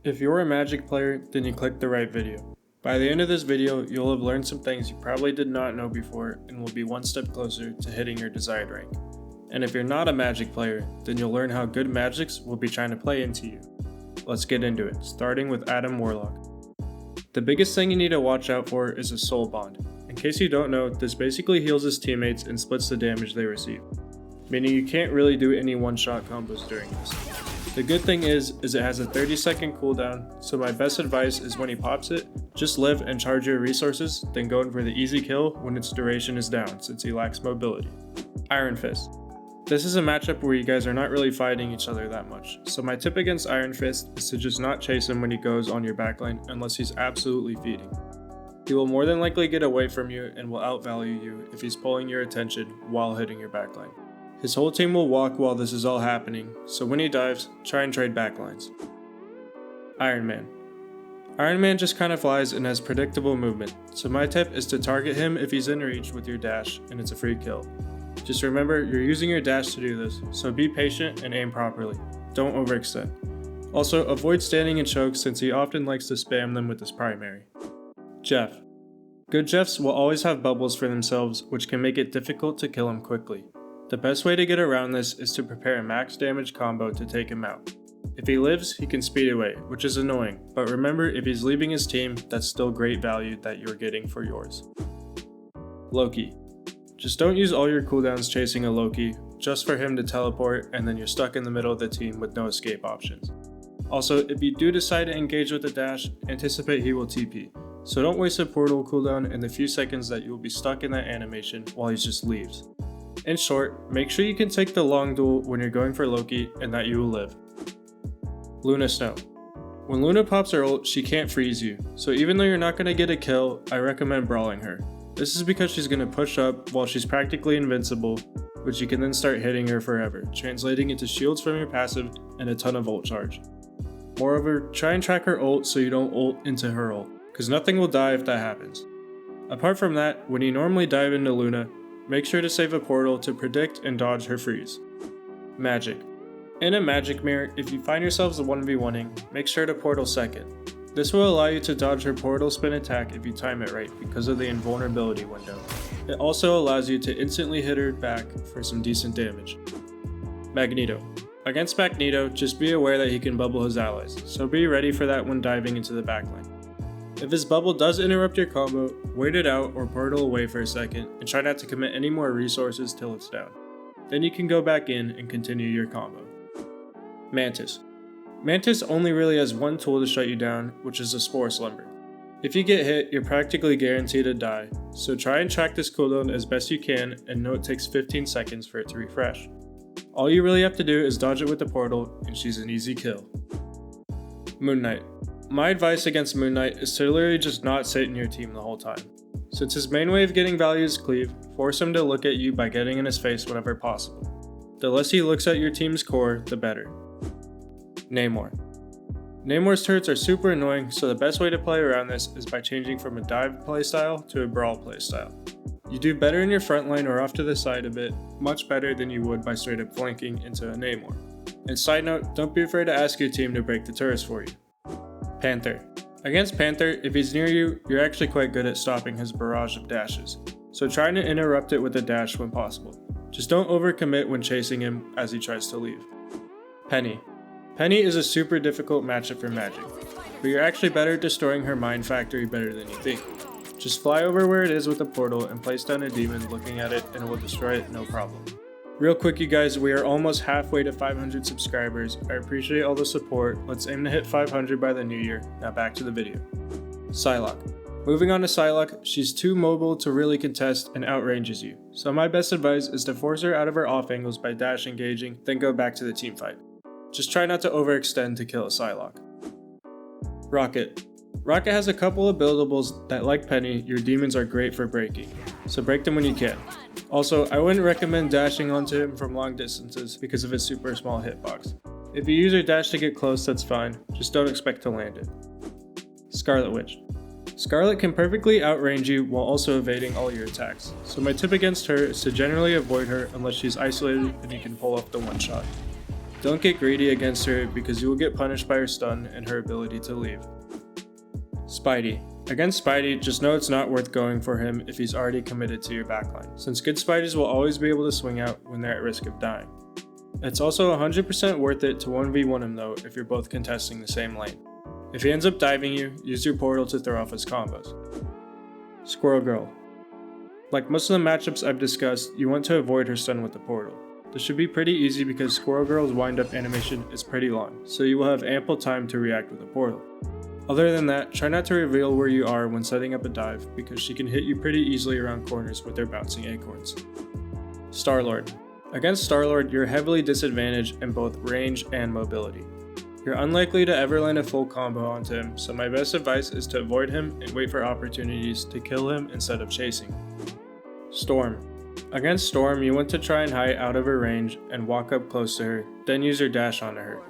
If you're a Magic player, then you clicked the right video. By the end of this video, you'll have learned some things you probably did not know before and will be one step closer to hitting your desired rank. And if you're not a Magic player, then you'll learn how good Magics will be trying to play into you. Let's get into it, starting with Adam Warlock. The biggest thing you need to watch out for is a Soul Bond. In case you don't know, this basically heals his teammates and splits the damage they receive, meaning you can't really do any one-shot combos during this. The good thing is it has a 30-second cooldown, so my best advice is when he pops it, just live and charge your resources, then go in for the easy kill when its duration is down since he lacks mobility. Iron Fist. This is a matchup where you guys are not really fighting each other that much, so my tip against Iron Fist is to just not chase him when he goes on your backline unless he's absolutely feeding. He will more than likely get away from you and will outvalue you if he's pulling your attention while hitting your backline. His whole team will walk while this is all happening, so when he dives, try and trade backlines. Iron Man. Iron Man just kind of flies and has predictable movement, so my tip is to target him if he's in reach with your dash and it's a free kill. Just remember, you're using your dash to do this, so be patient and aim properly. Don't overextend. Also, avoid standing in chokes since he often likes to spam them with his primary. Jeff. Good Jeffs will always have bubbles for themselves, which can make it difficult to kill him quickly. The best way to get around this is to prepare a max damage combo to take him out. If he lives, he can speed away, which is annoying, but remember, if he's leaving his team, that's still great value that you're getting for yours. Loki. Just don't use all your cooldowns chasing a Loki, just for him to teleport and then you're stuck in the middle of the team with no escape options. Also, if you do decide to engage with a dash, anticipate he will TP, so don't waste a portal cooldown in the few seconds that you will be stuck in that animation while he just leaves. In short, make sure you can take the long duel when you're going for Loki and that you will live. Luna Snow. When Luna pops her ult, she can't freeze you, so even though you're not going to get a kill, I recommend brawling her. This is because she's going to push up while she's practically invincible, which you can then start hitting her forever, translating into shields from your passive and a ton of ult charge. Moreover, try and track her ult so you don't ult into her ult, because nothing will die if that happens. Apart from that, when you normally dive into Luna, make sure to save a portal to predict and dodge her freeze. Magic. In a Magic mirror, if you find yourselves 1v1ing, make sure to portal second. This will allow you to dodge her portal spin attack if you time it right because of the invulnerability window. It also allows you to instantly hit her back for some decent damage. Magneto. Against Magneto, just be aware that he can bubble his allies, so be ready for that when diving into the backline. If his bubble does interrupt your combo, wait it out or portal away for a second and try not to commit any more resources till it's down. Then you can go back in and continue your combo. Mantis. Mantis only really has one tool to shut you down, which is a Spore Slumber. If you get hit, you're practically guaranteed to die, so try and track this cooldown as best you can and know it takes 15 seconds for it to refresh. All you really have to do is dodge it with the portal and she's an easy kill. Moon Knight. My advice against Moon Knight is to literally just not sit in your team the whole time. Since his main way of getting value is cleave, force him to look at you by getting in his face whenever possible. The less he looks at your team's core, the better. Namor. Namor's turrets are super annoying, so the best way to play around this is by changing from a dive playstyle to a brawl playstyle. You do better in your front line or off to the side a bit, much better than you would by straight up flanking into a Namor. And side note, don't be afraid to ask your team to break the turrets for you. Panther. Against Panther, if he's near you, you're actually quite good at stopping his barrage of dashes, so try to interrupt it with a dash when possible. Just don't overcommit when chasing him as he tries to leave. Penni. Penni is a super difficult matchup for Magic, but you're actually better at destroying her Mind Factory better than you think. Just fly over where it is with a portal and place down a demon looking at it and it will destroy it no problem. Real quick you guys, we are almost halfway to 500 subscribers. I appreciate all the support. Let's aim to hit 500 by the new year. Now back to the video. Psylocke. Moving on to Psylocke, she's too mobile to really contest and outranges you. So my best advice is to force her out of her off angles by dash engaging, then go back to the team fight. Just try not to overextend to kill a Psylocke. Rocket. Rocket has a couple of buildables that, like Penni, your demons are great for breaking, so break them when you can. Also, I wouldn't recommend dashing onto him from long distances because of his super small hitbox. If you use your dash to get close, that's fine, just don't expect to land it. Scarlet Witch. Scarlet can perfectly outrange you while also evading all your attacks, so my tip against her is to generally avoid her unless she's isolated and you can pull off the one shot. Don't get greedy against her because you will get punished by her stun and her ability to leave. Spidey. Against Spidey, just know it's not worth going for him if he's already committed to your backline, since good Spideys will always be able to swing out when they're at risk of dying. It's also 100% worth it to 1v1 him though if you're both contesting the same lane. If he ends up diving you, use your portal to throw off his combos. Squirrel Girl. Like most of the matchups I've discussed, you want to avoid her stun with the portal. This should be pretty easy because Squirrel Girl's wind-up animation is pretty long, so you will have ample time to react with a portal. Other than that, try not to reveal where you are when setting up a dive because she can hit you pretty easily around corners with her bouncing acorns. Star-Lord. Against Star-Lord, you're heavily disadvantaged in both range and mobility. You're unlikely to ever land a full combo onto him, so my best advice is to avoid him and wait for opportunities to kill him instead of chasing. Storm. Against Storm, you want to try and hide out of her range and walk up close to her, then use your dash onto her.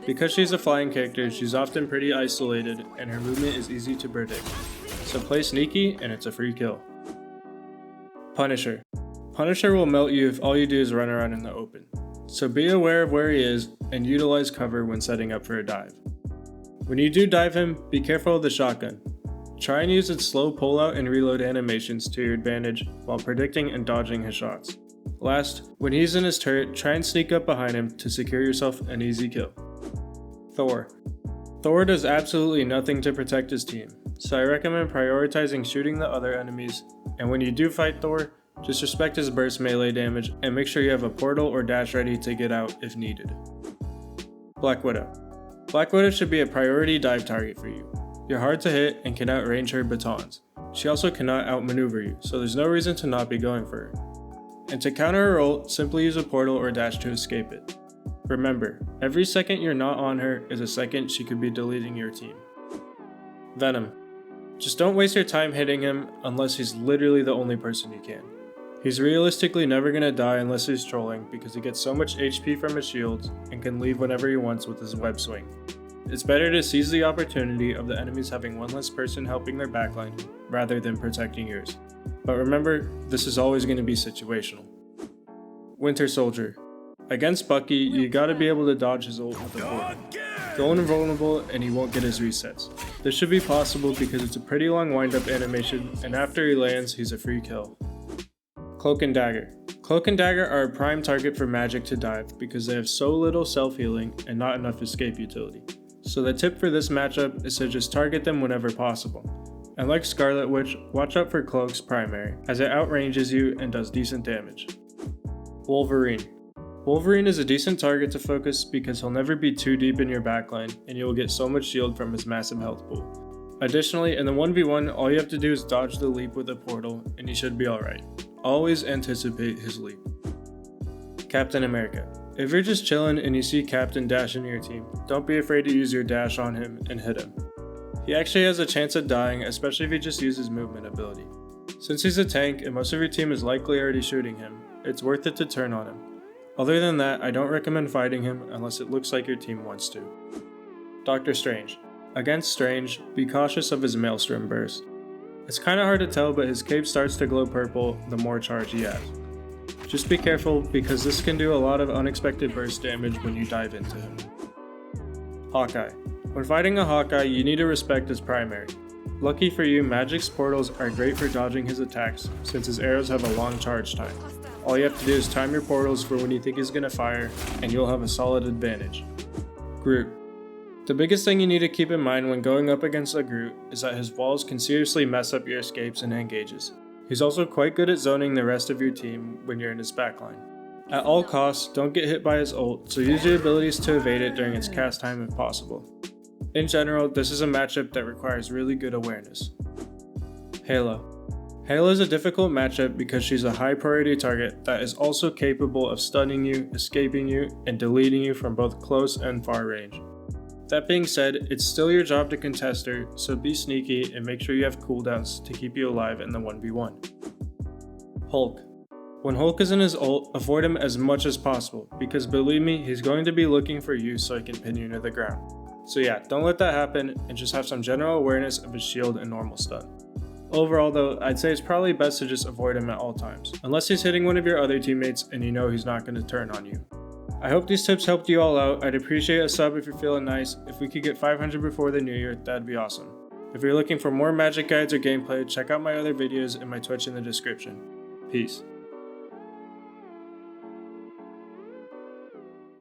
Because she's a flying character, she's often pretty isolated and her movement is easy to predict. So play sneaky and it's a free kill. Punisher. Punisher will melt you if all you do is run around in the open. So be aware of where he is and utilize cover when setting up for a dive. When you do dive him, be careful of the shotgun. Try and use its slow pullout and reload animations to your advantage while predicting and dodging his shots. Last, when he's in his turret, try and sneak up behind him to secure yourself an easy kill. Thor. Thor does absolutely nothing to protect his team, so I recommend prioritizing shooting the other enemies, and when you do fight Thor, just respect his burst melee damage and make sure you have a portal or dash ready to get out if needed. Black Widow. Black Widow should be a priority dive target for you. You're hard to hit and can outrange her batons. She also cannot outmaneuver you, so there's no reason to not be going for her. And to counter her ult, simply use a portal or dash to escape it. Remember, every second you're not on her is a second she could be deleting your team. Venom. Just don't waste your time hitting him unless he's literally the only person you can. He's realistically never gonna die unless he's trolling because he gets so much HP from his shields and can leave whenever he wants with his web swing. It's better to seize the opportunity of the enemies having one less person helping their backline rather than protecting yours. But remember, this is always going to be situational. Winter Soldier. Against Bucky, you gotta be able to dodge his ult with the portal. Go invulnerable and he won't get his resets. This should be possible because it's a pretty long wind-up animation and after he lands, he's a free kill. Cloak and Dagger. Cloak and Dagger are a prime target for Magik to dive because they have so little self-healing and not enough escape utility. So the tip for this matchup is to just target them whenever possible. And like Scarlet Witch, watch out for Cloak's primary, as it outranges you and does decent damage. Wolverine. Wolverine is a decent target to focus because he'll never be too deep in your backline and you will get so much shield from his massive health pool. Additionally, in the 1v1, all you have to do is dodge the leap with a portal and you should be alright. Always anticipate his leap. Captain America. If you're just chilling and you see Captain dash into your team, don't be afraid to use your dash on him and hit him. He actually has a chance of dying, especially if he just uses movement ability. Since he's a tank and most of your team is likely already shooting him, it's worth it to turn on him. Other than that, I don't recommend fighting him unless it looks like your team wants to. Doctor Strange. Against Strange, be cautious of his Maelstrom burst. It's kinda hard to tell, but his cape starts to glow purple the more charge he has. Just be careful because this can do a lot of unexpected burst damage when you dive into him. Hawkeye. When fighting a Hawkeye, you need to respect his primary. Lucky for you, Magik's portals are great for dodging his attacks since his arrows have a long charge time. All you have to do is time your portals for when you think he's gonna fire and you'll have a solid advantage. Groot. The biggest thing you need to keep in mind when going up against a Groot is that his walls can seriously mess up your escapes and engages. He's also quite good at zoning the rest of your team when you're in his backline. At all costs, don't get hit by his ult, so use your abilities to evade it during its cast time if possible. In general, this is a matchup that requires really good awareness. Hela. Hela is a difficult matchup because she's a high priority target that is also capable of stunning you, escaping you, and deleting you from both close and far range. That being said, it's still your job to contest her, so be sneaky and make sure you have cooldowns to keep you alive in the 1v1. Hulk. When Hulk is in his ult, avoid him as much as possible, because believe me, he's going to be looking for you so he can pin you to the ground. So yeah, don't let that happen and just have some general awareness of his shield and normal stun. Overall though, I'd say it's probably best to just avoid him at all times, unless he's hitting one of your other teammates and you know he's not going to turn on you. I hope these tips helped you all out. I'd appreciate a sub if you're feeling nice. If we could get 500 before the new year, that'd be awesome. If you're looking for more magic guides or gameplay, check out my other videos and my Twitch in the description. Peace.